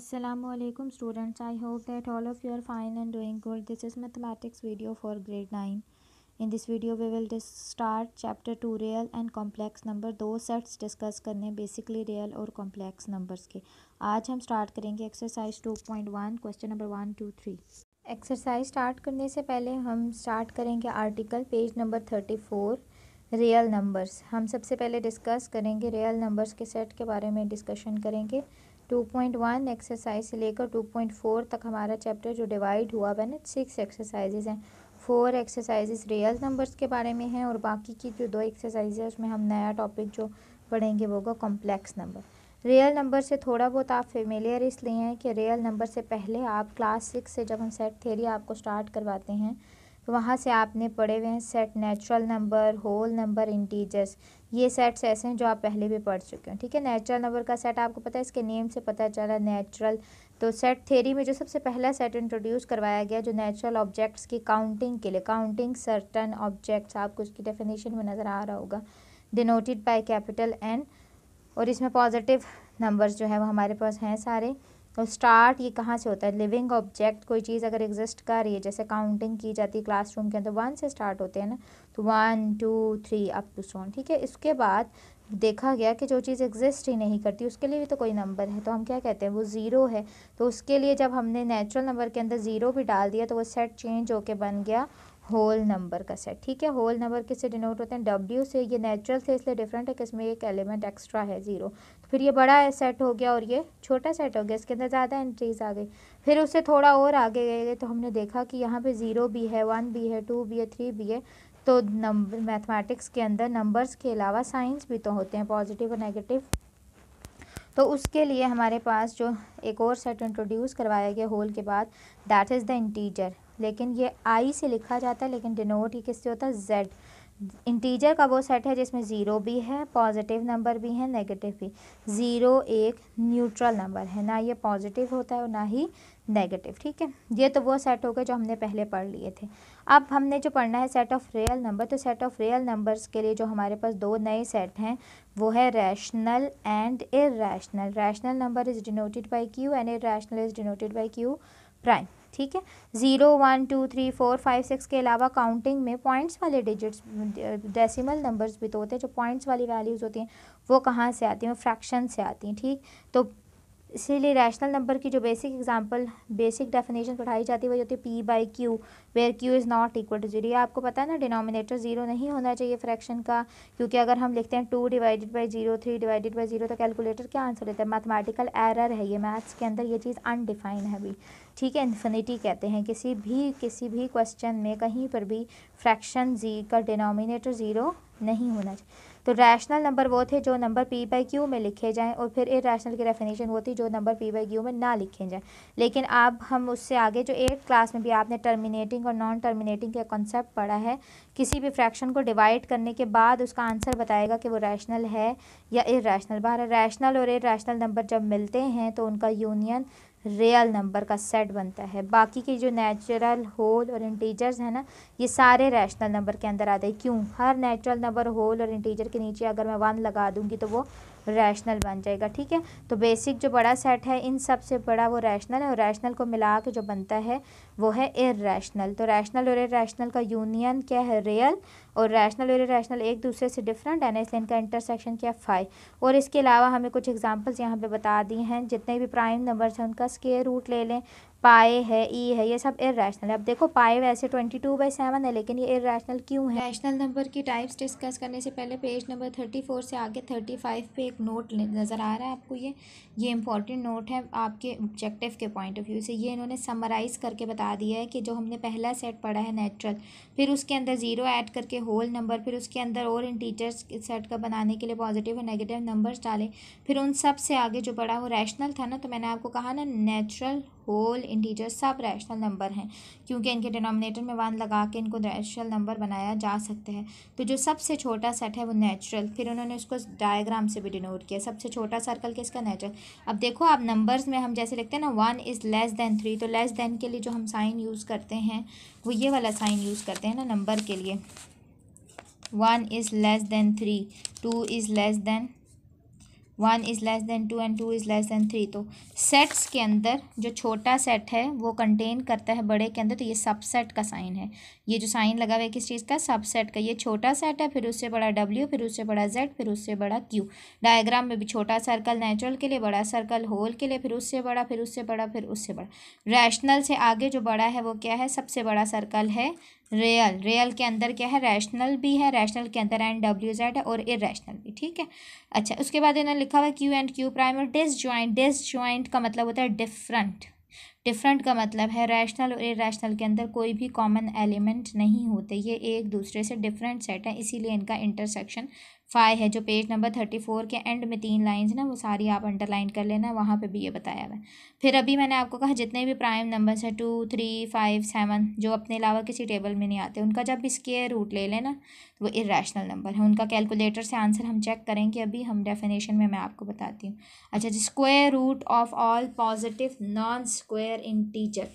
Assalamualaikum students. I hope that all of you are fine and doing good. This is mathematics video for grade 9. In this video we will start chapter 2 real and complex number. दो sets discuss करने basically real और complex numbers के. आज हम start करेंगे exercise 2.1 question number 1 2 3. Exercise start करने से पहले हम स्टार्ट करेंगे article page number 34 real numbers. हम सबसे पहले डिस्कस करेंगे रियल नंबर्स के सेट के बारे में डिस्कशन करेंगे. 2.1 एक्सरसाइज से लेकर 2.4 तक हमारा चैप्टर जो डिवाइड हुआ है ना 6 एक्सरसाइजेज हैं. 4 एक्सरसाइजेज रियल नंबर्स के बारे में हैं और बाकी की जो 2 एक्सरसाइज है उसमें हम नया टॉपिक जो पढ़ेंगे वो होगा कॉम्प्लेक्स नंबर. रियल नंबर से थोड़ा बहुत आप फेमिलियर इसलिए हैं कि रियल नंबर से पहले आप क्लास 6 से जब हम सेट थ्योरी आपको स्टार्ट करवाते हैं तो वहाँ से आपने पढ़े हुए हैं set natural number, whole number, integers. ये सेट्स ऐसे हैं जो आप पहले भी पढ़ चुके हैं. ठीक है, नेचुरल नंबर का सेट आपको पता है, इसके नेम से पता चला नेचुरल. तो सेट थ्योरी में जो सबसे पहला सेट इंट्रोड्यूस करवाया गया जो नेचुरल ऑब्जेक्ट्स की काउंटिंग के लिए, काउंटिंग सर्टन ऑब्जेक्ट्स, आपको उसकी डेफिनेशन में नज़र आ रहा होगा, डिनोटेड बाय कैपिटल एन. और इसमें पॉजिटिव नंबर्स जो है वो हमारे पास हैं सारे. तो स्टार्ट ये कहाँ से होता है, लिविंग ऑब्जेक्ट, कोई चीज़ अगर एग्जिस्ट कर रही है जैसे काउंटिंग की जाती है क्लासरूम के अंदर 1 से स्टार्ट होते हैं ना, तो 1 2 3 अप टू सो ऑन. ठीक है, इसके बाद देखा गया कि जो चीज़ एग्जिस्ट ही नहीं करती उसके लिए भी तो कोई नंबर है, तो हम क्या कहते हैं वो ज़ीरो है. तो उसके लिए जब हमने नेचुरल नंबर के अंदर ज़ीरो भी डाल दिया तो वो सेट चेंज होके बन गया होल नंबर का सेट. ठीक है, होल नंबर किससे डिनोट होते हैं, डब्ल्यू से. ये नेचुरल से इसलिए डिफरेंट है कि इसमें एक एलिमेंट एक्स्ट्रा है ज़ीरो. तो फिर ये बड़ा सेट हो गया और ये छोटा सेट हो गया, इसके अंदर ज़्यादा एंट्रीज आ गई. फिर उससे थोड़ा और आगे गए तो हमने देखा कि यहाँ पे ज़ीरो भी है, 1 भी है, 2 भी है, 3 भी है. तो नंबर मैथमेटिक्स के अंदर नंबर्स के अलावा साइंस भी तो होते हैं, पॉजिटिव और नेगेटिव. तो उसके लिए हमारे पास जो एक और सेट इंट्रोड्यूस करवाया गया होल के बाद, दैट इज़ द इंटीजर. लेकिन ये आई से लिखा जाता है लेकिन डिनोट ये किससे होता है, जेड. इंटीजर का वो सेट है जिसमें ज़ीरो भी है, पॉजिटिव नंबर भी है, नेगेटिव भी. ज़ीरो एक न्यूट्रल नंबर है, ना ये पॉजिटिव होता है और ना ही नेगेटिव. ठीक है, ये तो वो सेट हो गए जो हमने पहले पढ़ लिए थे. अब हमने जो पढ़ना है सेट ऑफ रियल नंबर. तो सेट ऑफ रियल नंबर्स के लिए जो हमारे पास 2 नए सेट हैं वो है rational and irrational. Rational number is denoted by Q and irrational is denoted by Q prime. ठीक है, 0 1 2 3 4 5 6 के अलावा काउंटिंग में पॉइंट्स वाले डिजिट्स, डेसिमल नंबर्स भी तो होते हैं. जो पॉइंट्स वाली वैल्यूज़ होती हैं वो कहाँ से आती हैं, फ्रैक्शन से आती हैं. ठीक, तो इसीलिए रैशनल नंबर की जो बेसिक एग्जांपल, बेसिक डेफिनेशन पढ़ाई जाती है वही होती है P by Q, where Q is not equal to zero. ये आपको पता है ना, डिनोमिनेटर ज़ीरो नहीं होना चाहिए फ्रैक्शन का, क्योंकि अगर हम लिखते हैं 2 डिवाइडेड बाई 0 3 डिवाइडेड बाई 0 तो कैलकुलेटर क्या आंसर देता है, मैथमेटिकल एरर है ये. मैथ्स के अंदर ये चीज़ अनडिफाइन है अभी. ठीक है, इन्फिनिटी कहते हैं किसी भी क्वेश्चन में कहीं पर भी फ्रैक्शन जी का डिनोमिनेटर ज़ीरो नहीं होना चाहिए. तो रैशनल नंबर वो थे जो नंबर पी बाई क्यू में लिखे जाएं और फिर इर्रेशनल की डेफिनेशन वो थी जो नंबर पी बाई क्यू में ना लिखे जाएं. लेकिन अब हम उससे आगे जो 8th क्लास में भी आपने टर्मिनेटिंग और नॉन टर्मिनेटिंग का कॉन्सेप्ट पढ़ा है, किसी भी फ्रैक्शन को डिवाइड करने के बाद उसका आंसर बताएगा कि वो रैशनल है या इर्रेशनल. बाहर रैशनल और इर्रेशनल नंबर जब मिलते हैं तो उनका यूनियन रियल नंबर का सेट बनता है. बाकी की जो नेचुरल, होल और इंटीजर्स हैं ना, ये सारे रैशनल नंबर के अंदर आते हैं. क्यों, हर नेचुरल नंबर, होल और इंटीजर के नीचे अगर मैं 1 लगा दूंगी तो वो रैशनल बन जाएगा. ठीक है, तो बेसिक जो बड़ा सेट है इन सब से बड़ा वो रैशनल है और रैशनल को मिला के जो बनता है वो है इर्रेशनल. तो रैशनल और इर्रेशनल का यूनियन क्या है, रियल. और रैशनल और इर्रेशनल एक दूसरे से डिफरेंट है ना, इसलिए इनका इंटरसेक्शन क्या, फाई. और इसके अलावा हमें कुछ एग्जांपल्स यहाँ पे बता दी हैं. जितने भी प्राइम नंबर्स हैं उनका स्क्वायर रूट ले लें, पाए है, ई है, ये सब इर्रेशनल है. अब देखो पाए वैसे 22/7 है लेकिन ये इर्रेशनल क्यों है. रैशनल नंबर की टाइप्स डिस्कस करने से पहले पेज नंबर 34 से आगे 35 पे एक नोट नज़र आ रहा है आपको. ये इंपॉर्टेंट नोट है आपके ऑब्जेक्टिव के पॉइंट ऑफ व्यू से. ये इन्होंने समराइज़ करके बता दिया है कि जो हमने पहला सेट पढ़ा है नेचुरल, फिर उसके अंदर ज़ीरो ऐड करके होल नंबर, फिर उसके अंदर और इंटीजर्स सेट का बनाने के लिए पॉजिटिव और नेगेटिव नंबर्स डाले, फिर उन सब से आगे जो पढ़ा वो रैशनल था ना. तो मैंने आपको कहा ना, नेचुरल, होल, इंटीजर सब रैशनल नंबर हैं क्योंकि इनके डिनोमिनेटर में 1 लगा के इनको रैशनल नंबर बनाया जा सकता है. तो जो सबसे छोटा सेट है वो नेचुरल, फिर उन्होंने उसको डायग्राम से भी डिनोट किया. सबसे छोटा सर्कल किसका, नेचुरल. अब देखो आप नंबर्स में हम जैसे लिखते हैं ना 1 इज़ लेस देन 3, तो लेस देन के लिए जो हम साइन यूज़ करते हैं वो ये वाला साइन यूज़ करते हैं ना नंबर के लिए. 1 is less than 3, 2 is less than 1 is less than 2 and 2 is less than 3। तो सेट्स के अंदर जो छोटा सेट है वो कंटेन करता है बड़े के अंदर, तो ये सबसेट का साइन है। ये जो साइन लगा हुआ है किस चीज़ का? सबसेट का। ये छोटा सेट है, फिर उससे बड़ा W, फिर उससे बड़ा Z, फिर उससे बड़ा Q। डायग्राम में भी छोटा सर्कल नेचुरल के लिए, बड़ा सर्कल होल के लिए, फिर उससे बड़ा, फिर उससे बड़ा, फिर उससे बड़ा। रैशनल से आगे जो बड़ा है वो क्या है? सबसे बड़ा सर्कल है रियल। रियल के अंदर क्या है? रैशनल भी है, रैशनल के अंदर NWZ है और इरेशनल भी। ठीक है। अच्छा, उसके बाद इन्होंने लिखा हुआ है Q एंड Q प्राइम और डिसजॉइंट। डिसजॉइंट का मतलब होता है डिफरेंट। डिफरेंट का मतलब है रैशनल और इरेशनल के अंदर कोई भी कॉमन एलिमेंट नहीं होते, ये एक दूसरे से डिफरेंट सेट है, इसीलिए इनका इंटरसेक्शन 5 है। जो पेज नंबर 34 के एंड में 3 लाइंस ना, वो सारी आप अंडरलाइन कर लेना, वहाँ पे भी ये बताया हुआ है। फिर अभी मैंने आपको कहा जितने भी प्राइम नंबर्स हैं 2, 3, 5, 7 जो अपने अलावा किसी टेबल में नहीं आते, उनका जब भी स्क्वायर रूट ले लेना तो वो इरेशनल नंबर है। उनका कैलकुलेटर से आंसर हम चेक करेंगे, अभी हम डेफिनेशन में मैं आपको बताती हूँ। अच्छा जी, square root of all positive non square integer.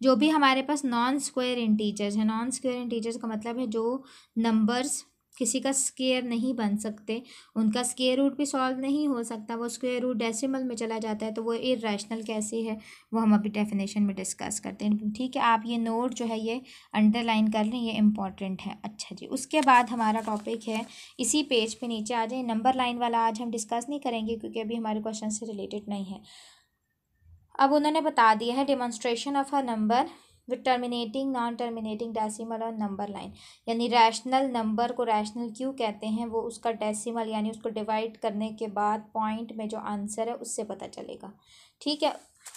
जो भी हमारे पास नॉन स्क्वायर इंटीजर्स है, नॉन स्क्वायर इंटीजर्स का मतलब है जो नंबर्स किसी का स्क्वायर नहीं बन सकते, उनका स्क्वायर रूट भी सॉल्व नहीं हो सकता, वो स्क्वायर रूट डेसिमल में चला जाता है, तो वो इरेशनल कैसे है वो हम अभी डेफिनेशन में डिस्कस करते हैं। ठीक है, आप ये नोट जो है ये अंडरलाइन कर लें, ये इंपॉर्टेंट है। अच्छा जी, उसके बाद हमारा टॉपिक है, इसी पेज पे नीचे आ जाए, नंबर लाइन वाला आज हम डिस्कस नहीं करेंगे क्योंकि अभी हमारे क्वेश्चन से रिलेटेड नहीं है। अब उन्होंने बता दिया है demonstration of a number with terminating non terminating decimal और नंबर लाइन, यानी रैशनल नंबर को रैशनल क्यों कहते हैं, वो उसका डेसिमल यानी उसको डिवाइड करने के बाद पॉइंट में जो आंसर है उससे पता चलेगा। ठीक है,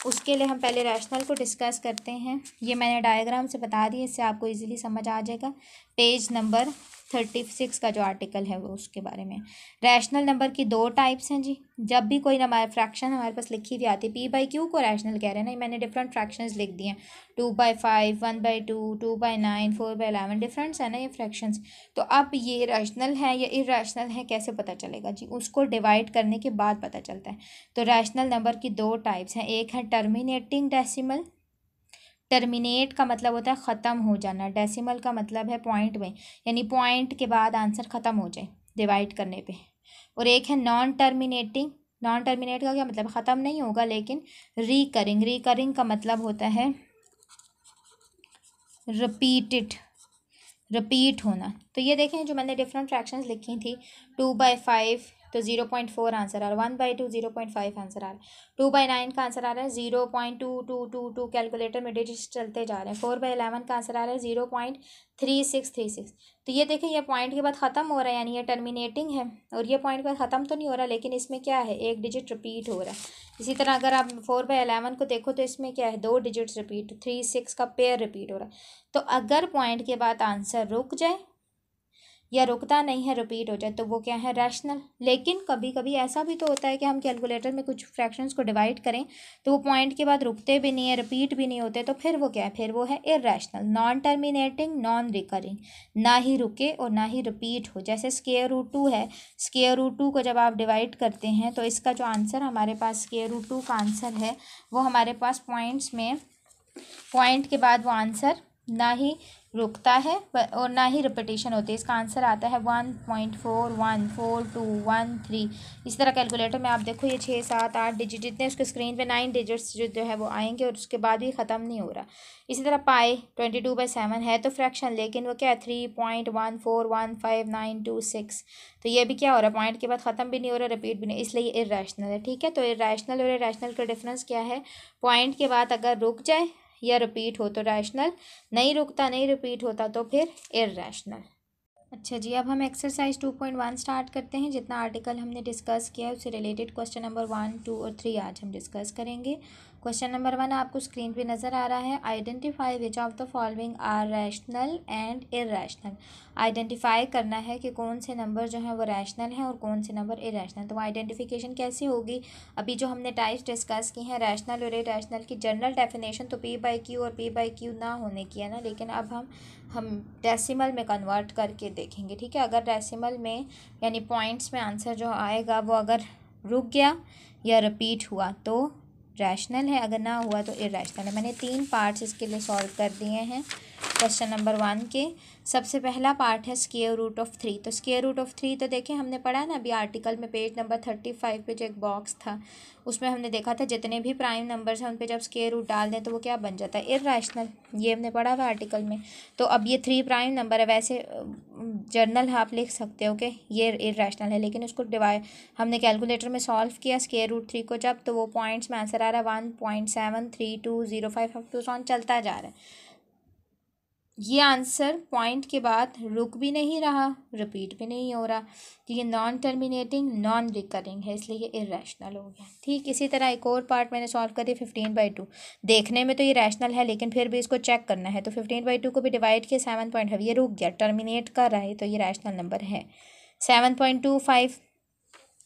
उसके लिए हम पहले रैशनल को डिस्कस करते हैं। ये मैंने डायग्राम से बता दिया, इससे आपको इजीली समझ आ जाएगा। पेज नंबर 36 का जो आर्टिकल है वो उसके बारे में। रैशनल नंबर की 2 टाइप्स हैं जी। जब भी कोई हमारे फ्रैक्शन हमारे पास लिखी हुई आती है, P/Q को रैशनल कह रहे हैं ना, मैंने डिफरेंट फ्रैक्शंस लिख दिए हैं, 2/5, 1/2, 2/9, 4/11, डिफरेंट्स है ना ये फ्रैक्शंस। तो अब ये रैशनल है या इरेशनल है कैसे पता चलेगा जी? उसको डिवाइड करने के बाद पता चलता है। तो रैशनल नंबर की 2 टाइप्स हैं, एक है टर्मिनेटिंग डेसिमल। टर्मिनेट का मतलब होता है ख़त्म हो जाना, डेसिमल का मतलब है पॉइंट में, यानी पॉइंट के बाद आंसर ख़त्म हो जाए डिवाइड करने पे। और एक है नॉन टर्मिनेटिंग। नॉन टर्मिनेट का क्या मतलब? ख़त्म नहीं होगा लेकिन रिकरिंग। रिकरिंग का मतलब होता है रिपीटेड, रिपीट होना। तो ये देखें जो मैंने डिफरेंट फ्रैक्शंस लिखी थी, 2/5 तो 0.4 आंसर आ रहा है, 1/2 0.5 आंसर आ रहा है, 2/9 का आंसर आ रहा है 0.2222, कैलकुलेटर में डिजिट्स चलते जा रहे हैं, 4/11 का आंसर आ रहा है 0.3636। तो ये देखें ये पॉइंट के बाद ख़त्म हो रहा है, यानी ये टर्मिनेटिंग है, और ये पॉइंट के बाद ख़त्म तो नहीं हो रहा, लेकिन इसमें क्या है, एक डिजिट रिपीट हो रहा है। इसी तरह अगर आप 4/11 को देखो तो इसमें क्या है, 2 डिजिट्स रिपीट, 3, 6 का पेयर रिपीट हो रहा है। तो अगर पॉइंट के बाद आंसर रुक जाए या रुकता नहीं है, रिपीट हो जाए, तो वो क्या है, रैशनल। लेकिन कभी कभी ऐसा भी तो होता है कि हम कैलकुलेटर में कुछ फ्रैक्शंस को डिवाइड करें तो वो पॉइंट के बाद रुकते भी नहीं है, रिपीट भी नहीं होते, तो फिर वो क्या है, फिर वो है irrational. Non terminating, non recurring, ना ही रुके और ना ही रिपीट हो। जैसे स्क्वायर रूट 2 है, स्क्वायर रूट 2 को जब आप डिवाइड करते हैं तो इसका जो आंसर हमारे पास स्क्वायर रूट 2 का आंसर है वो हमारे पास पॉइंट्स में, पॉइंट के बाद वो आंसर ना ही रुकता है और ना ही रिपीटेशन होती है। इसका आंसर आता है 1.414213। इस तरह कैलकुलेटर में आप देखो ये 6, 7, 8 डिजिट जितने उसके स्क्रीन पे 9 डिजिट्स जो है वो आएंगे और उसके बाद भी ख़त्म नहीं हो रहा। इसी तरह पाई 22/7 है तो फ्रैक्शन, लेकिन वो क्या है 3.141596। तो ये भी क्या हो रहा है, पॉइंट के बाद ख़त्म भी नहीं हो रहा, रिपीट भी नहीं, इसलिए ये इरेशनल है। ठीक है, तो इरेशनल और इरेशनल का डिफरेंस क्या है, पॉइंट के बाद अगर रुक जाए या रिपीट हो तो रैशनल, नहीं रुकता नहीं रिपीट होता तो फिर इररेशनल। अच्छा जी, अब हम एक्सरसाइज 2.1 स्टार्ट करते हैं। जितना आर्टिकल हमने डिस्कस किया है उससे रिलेटेड क्वेश्चन नंबर 1, 2 और 3 आज हम डिस्कस करेंगे। क्वेश्चन नंबर 1 आपको स्क्रीन पे नज़र आ रहा है, identify which of the following are rational and irrational. Identify करना है कि कौन से नंबर जो हैं वो रैशनल हैं और कौन से नंबर इररेशनल। तो आइडेंटिफिकेशन कैसे होगी, अभी जो हमने टाइप्स डिस्कस की हैं रैशनल और इररेशनल की, जनरल डेफिनेशन तो P/Q और P/Q ना होने की है ना, लेकिन अब हम डेसिमल में कन्वर्ट करके देखेंगे। ठीक है, अगर डेसिमल में यानी पॉइंट्स में आंसर जो आएगा वो अगर रुक गया या रिपीट हुआ तो रैशनल है, अगर ना हुआ तो इररेशनल है। मैंने 3 पार्ट्स इसके लिए सॉल्व कर दिए हैं, क्वेश्चन नंबर 1 के। सबसे पहला पार्ट है स्क्वायर रूट ऑफ 3। तो स्क्वायर रूट ऑफ 3 तो देखें हमने पढ़ा है ना अभी आर्टिकल में, पेज नंबर 35 पे जो एक बॉक्स था उसमें हमने देखा था जितने भी प्राइम नंबर्स हैं उन पे जब स्क्वायर रूट डाल दें तो वो क्या बन जाता है, इर्रेशनल। ये हमने पढ़ा हुआ आर्टिकल में। तो अब ये 3 प्राइम नंबर है, वैसे जर्नल आप लिख सकते हो कि ये इर्रेशनल है, लेकिन उसको हमने कैलकुलेटर में सॉल्व किया स्क्वायर रूट 3 को जब, तो वो पॉइंट्स में आंसर आ रहा है 1.73205 अप टू ऑन चलता जा रहा है। ये आंसर पॉइंट के बाद रुक भी नहीं रहा, रिपीट भी नहीं हो रहा, तो ये नॉन टर्मिनेटिंग नॉन रिकरिंग है, इसलिए ये इरेशनल हो गया। ठीक, इसी तरह एक और पार्ट मैंने सॉल्व कर दिया 15/2। देखने में तो ये रैशनल है लेकिन फिर भी इसको चेक करना है, तो 15/2 को भी डिवाइड किया 7.5, ये रुक गया, टर्मिनेट कर रहा है, तो ये रैशनल नंबर है। 7.25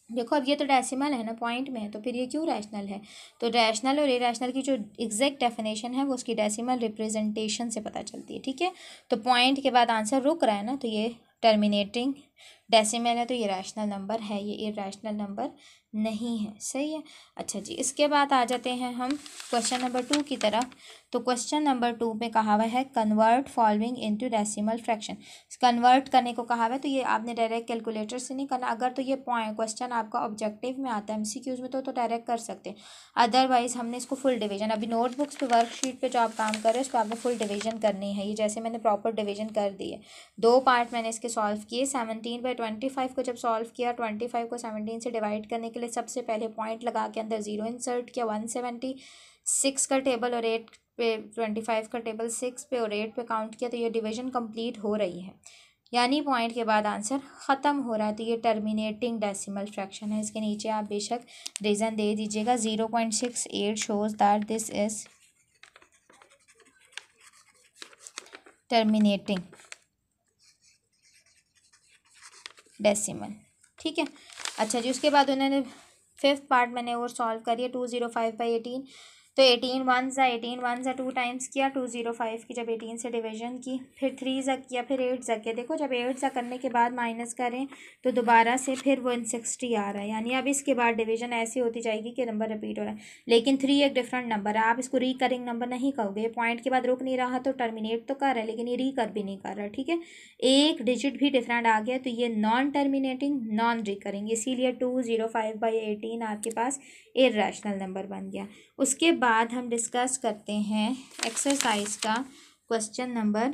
देखो अब ये तो डेसिमल है ना, पॉइंट में है, तो फिर ये क्यों रैशनल है। तो रैशनल और इरेशनल की जो एग्जैक्ट डेफिनेशन है वो उसकी डेसिमल रिप्रेजेंटेशन से पता चलती है। ठीक है, तो पॉइंट के बाद आंसर रुक रहा है ना, तो ये टर्मिनेटिंग डेसिमल है, तो ये रैशनल नंबर है, ये इरेशनल नंबर नहीं है। सही है। अच्छा जी, इसके बाद आ जाते हैं हम क्वेश्चन नंबर 2 की तरफ। तो क्वेश्चन नंबर 2 में कहा हुआ है convert following into decimal fraction. Convert करने को कहा हुआ है, तो ये आपने डायरेक्ट कैलकुलेटर से नहीं करना। अगर तो ये क्वेश्चन आपका ऑब्जेक्टिव में आता है एमसीक्यूज में तो डायरेक्ट कर सकते हैं, अदरवाइज हमने इसको फुल डिवीजन, अभी नोटबुक्स पे वर्कशीट पे जो आप काम कर रहे हैं उस पर आपने फुल डिवीजन करनी है। ये जैसे मैंने प्रॉपर डिवीजन कर दी है, 2 पार्ट मैंने इसके सॉल्व किए। 17/25 को जब सॉल्व किया, 25 को 17 से डिवाइड करने के लिए सबसे पहले पॉइंट लगा के अंदर 0 इंसर्ट किया, 176 का टेबल और 8 पे 25 का टेबल 6 पे और 8 पे काउंट किया, तो ये डिवीजन कंप्लीट हो रही है, यानी पॉइंट के बाद आंसर ख़त्म हो रहा है, तो ये टर्मिनेटिंग डेसिमल फ्रैक्शन है। इसके नीचे आप बेशक रीज़न दे दीजिएगा। 0.68 shows that this is terminating decimal. ठीक है। अच्छा जी, उसके बाद उन्होंने 5th पार्ट मैंने और सॉल्व करिए 205/18। तो 18 वन ज़ा 2 टाइम्स किया, 205 की जब 18 से डिवीजन की, फिर 3 ज़ा किया, फिर 8 ज़ा किया। देखो जब 8 ज़ा करने के बाद माइनस करें तो दोबारा से फिर 160 आ रहा है, यानी अब इसके बाद डिवीजन ऐसी होती जाएगी कि नंबर रिपीट हो रहा है। लेकिन 3 एक डिफरेंट नंबर है, आप इसको रिकरिंग नंबर नहीं कहोगे। ये पॉइंट के बाद रुक नहीं रहा तो टर्मिनेट तो कर रहा है, लेकिन ये रिकर भी नहीं कर रहा। ठीक है, एक डिजिट भी डिफरेंट आ गया तो ये नॉन टर्मिनेटिंग नॉन रिकरिंग, इसीलिए 205/18 आपके पास इर्रेशनल नंबर बन गया। उसके बाद हम डिस्कस करते हैं एक्सरसाइज का क्वेश्चन नंबर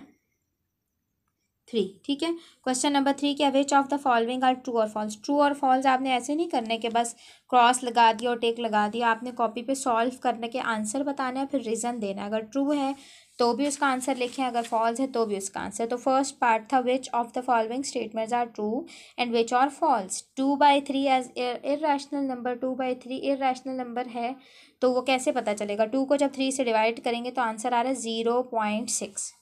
3। ठीक है, क्वेश्चन नंबर 3 क्या, which of the following are true और फॉल्स। ट्रू और फॉल्स आपने ऐसे नहीं करने के बस क्रॉस लगा दिया और टिक लगा दिया, आपने कॉपी पे सॉल्व करने के आंसर बताना है, फिर रीज़न देना है। अगर ट्रू है तो भी उसका आंसर लिखें, अगर फॉल्स है तो भी उसका आंसर। तो फर्स्ट पार्ट था which of the following statements are true and which are false. 2/3 as irrational number, 2/3 irrational number है, तो वो कैसे पता चलेगा। 2 को जब 3 से डिवाइड करेंगे तो आंसर आ रहा है 0.6।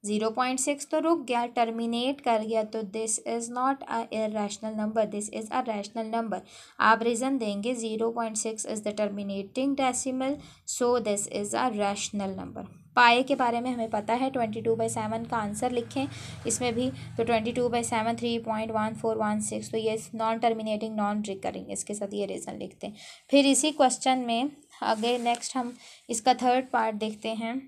0.6 तो रुक गया, टर्मिनेट कर गया, तो this is not a irrational number, this is a rational number. आप रीज़न देंगे 0.6 is the terminating decimal, so this is a rational number. पाए के बारे में हमें पता है, 22/7 का आंसर लिखें इसमें भी, तो 22/7 3.1416, तो ये नॉन टर्मिनेटिंग नॉन रिकरिंग, इसके साथ ये रीज़न लिखते हैं। फिर इसी क्वेश्चन में आगे नेक्स्ट हम इसका थर्ड पार्ट देखते हैं।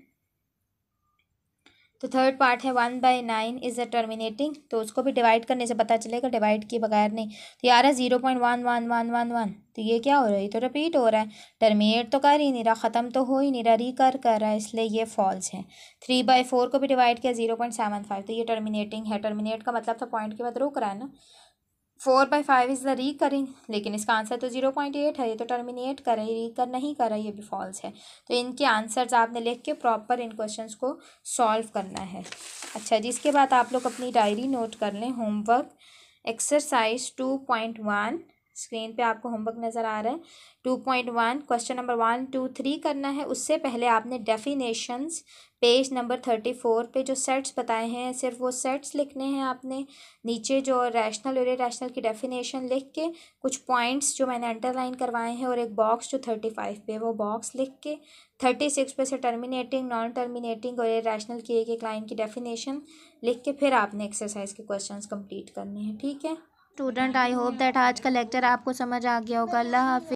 तो थर्ड पार्ट है 1/9 इज़ अ टर्मिनेटिंग, तो उसको भी डिवाइड करने से पता चलेगा, डिवाइड किए बगैर नहीं। तो यार 0.11111, तो ये क्या हो रहा है, तो रिपीट हो रहा है, टर्मिनेट तो कर ही नहीं रहा, ख़त्म तो हो ही नहीं रहा, रिकर कर रहा है, इसलिए ये फॉल्स है। 3/4 को भी डिवाइड किया 0.75, तो ये टर्मिनेटिंग है। टर्मिनेट का मतलब था पॉइंट के बाद रुक रहा है ना। 4/5 इज़ द रिकरिंग, लेकिन इसका आंसर तो 0.8 है, ये तो टर्मिनेट कर रहा है, रिकर नहीं कर रहा है, ये भी फॉल्स है। तो इनके आंसर्स आपने लिख के प्रॉपर इन क्वेश्चंस को सॉल्व करना है। अच्छा जी, इसके बाद आप लोग अपनी डायरी नोट कर लें। होमवर्क एक्सरसाइज 2.1, स्क्रीन पे आपको होमवर्क नज़र आ रहा है। 2.1 क्वेश्चन नंबर 1, 2, 3 करना है। उससे पहले आपने डेफिनेशंस पेज नंबर 34 पे जो सेट्स बताए हैं सिर्फ वो सेट्स लिखने हैं आपने। नीचे जो रैशनल और इरेशनल की डेफिनेशन लिख के, कुछ पॉइंट्स जो मैंने अंडरलाइन करवाए हैं और एक बॉक्स जो 35 पे वो बॉक्स लिख के, 36 पे से टर्मिनेटिंग नॉन टर्मिनेटिंग और इरेशनल की एक लाइन की डेफिनेशन लिख के फिर आपने एक्सरसाइज के क्वेश्चंस कंप्लीट करने हैं। ठीक है स्टूडेंट, आई होप दैट आज का लेक्चर आपको समझ आ गया होगा। अल्लाह हाफिज़।